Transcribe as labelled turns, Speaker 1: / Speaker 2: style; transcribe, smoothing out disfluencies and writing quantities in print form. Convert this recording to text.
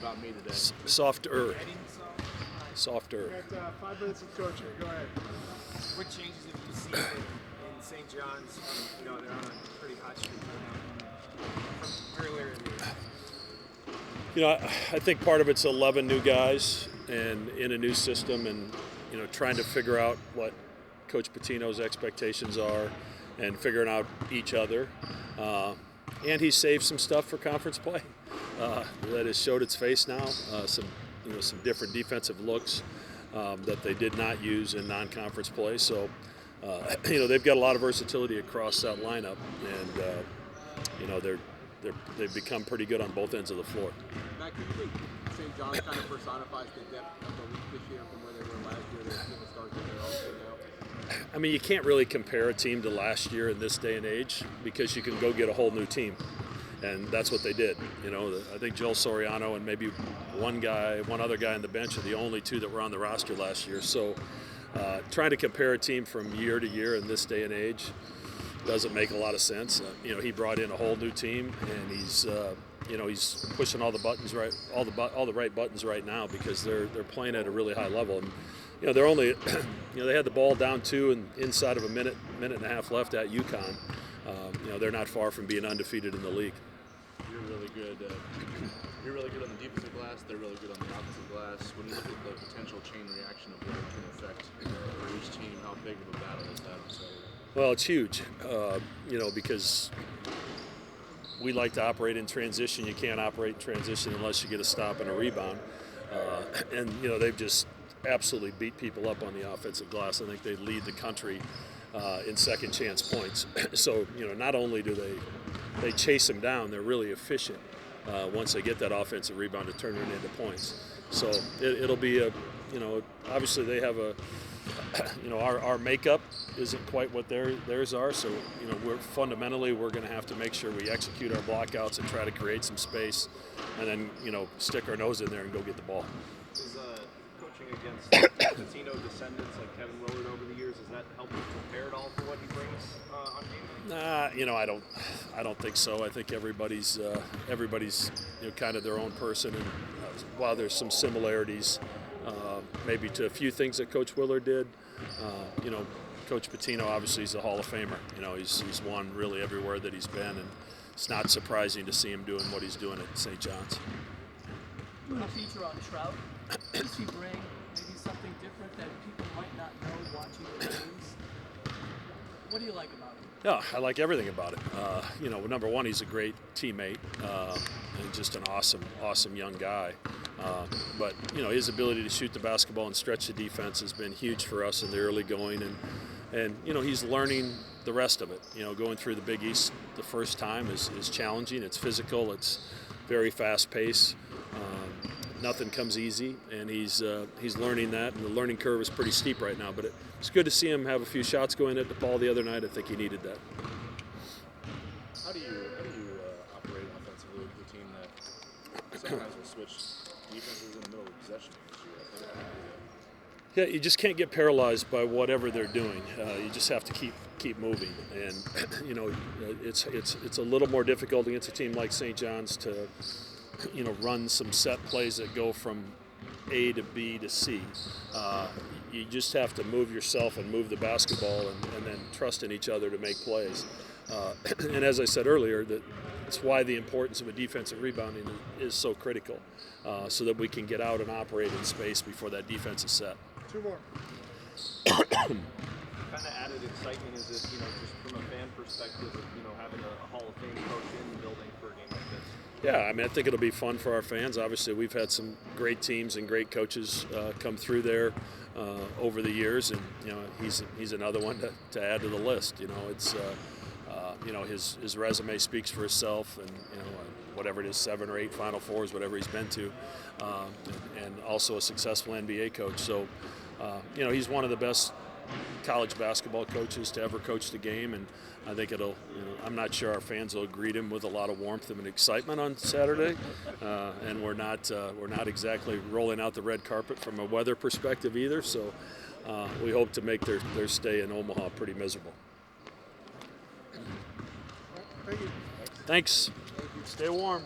Speaker 1: about me today.
Speaker 2: Softer. Softer.
Speaker 3: We got 5 minutes of coaching. Go ahead.
Speaker 4: What changes have you seen in St. John's? They're on a pretty hot streak from earlier in the year.
Speaker 2: I think part of it's 11 new guys and in a new system, and trying to figure out what Coach Pitino's expectations are and figuring out each other. And he saved some stuff for conference play that has showed its face now. Some different defensive looks that they did not use in non-conference play. So they've got a lot of versatility across that lineup, and they've become pretty good on both ends of the floor.
Speaker 1: Matt, do you think St. John's kind of personifies the depth of the league this year from where they were last year? They're the stars that they're also now.
Speaker 2: I mean, you can't really compare a team to last year in this day and age because you can go get a whole new team, and that's what they did. I think Joel Soriano and maybe one other guy on the bench are the only two that were on the roster last year. So trying to compare a team from year to year in this day and age doesn't make a lot of sense. He brought in a whole new team, and he's pushing all the buttons right, all the right buttons right now because they're playing at a really high level. And they're only, they had the ball down 2 and inside of a minute and a half left at UConn. They're not far from being undefeated in the league.
Speaker 1: You're really good. You're really good on the defensive glass. They're really good on the offensive glass. When you look at the potential chain reaction of what it can affect for each team, how big of a battle is that? So,
Speaker 2: well, it's huge, because we like to operate in transition. You can't operate in transition unless you get a stop and a rebound. And they've just absolutely beat people up on the offensive glass. I think they lead the country in second chance points. So, not only do they chase them down, they're really efficient once they get that offensive rebound to turn it into points. So it'll be obviously they have our makeup isn't quite what theirs are. So, we're going to have to make sure we execute our blockouts and try to create some space and then, stick our nose in there and go get the ball.
Speaker 5: Is coaching against Latino descendants like Kevin Willard over the years, has that helped you prepare at all for what he brings on game day?
Speaker 2: I don't think so. I think everybody's kind of their own person, and while there's some similarities, maybe to a few things that Coach Willard did, Coach Pitino obviously is a Hall of Famer. He's won really everywhere that he's been, and it's not surprising to see him doing what he's doing at St. John's.
Speaker 6: Doing a feature on Trout, does he bring maybe something different that people might not know watching the games? What do you like about him?
Speaker 2: Yeah, I like everything about it. Number one, he's a great teammate and just an awesome young guy. But his ability to shoot the basketball and stretch the defense has been huge for us in the early going, and he's learning the rest of it. Going through the Big East the first time is challenging. It's physical. It's very fast paced. Nothing comes easy, and he's learning that, and the learning curve is pretty steep right now. But it's good to see him have a few shots going at the ball the other night. I think he needed that.
Speaker 1: how do you operate offensively with a team that sometimes will switch defenses in the middle of possession this year?
Speaker 2: Yeah, you just can't get paralyzed by whatever they're doing. You just have to keep moving, and it's a little more difficult against a team like St. John's to run some set plays that go from A to B to C. You just have to move yourself and move the basketball, and then trust in each other to make plays. And as I said earlier, that's why the importance of a defensive rebounding is so critical, so that we can get out and operate in space before that defense is set.
Speaker 3: 2 more.
Speaker 5: Kind of added excitement is it, just from a fan perspective of, having a Hall of Fame coach in the building for a game like this?
Speaker 2: Yeah, I think it'll be fun for our fans. Obviously, we've had some great teams and great coaches come through there over the years, and he's another one to add to the list. It's his resume speaks for itself, and whatever it is, 7 or 8 Final Fours, whatever he's been to, and also a successful NBA coach. So he's one of the best college basketball coaches to ever coach the game, and I think I'm not sure our fans will greet him with a lot of warmth and excitement on Saturday, and we're not exactly rolling out the red carpet from a weather perspective either. So we hope to make their stay in Omaha pretty miserable.
Speaker 3: Thank you.
Speaker 2: Thanks. Stay warm.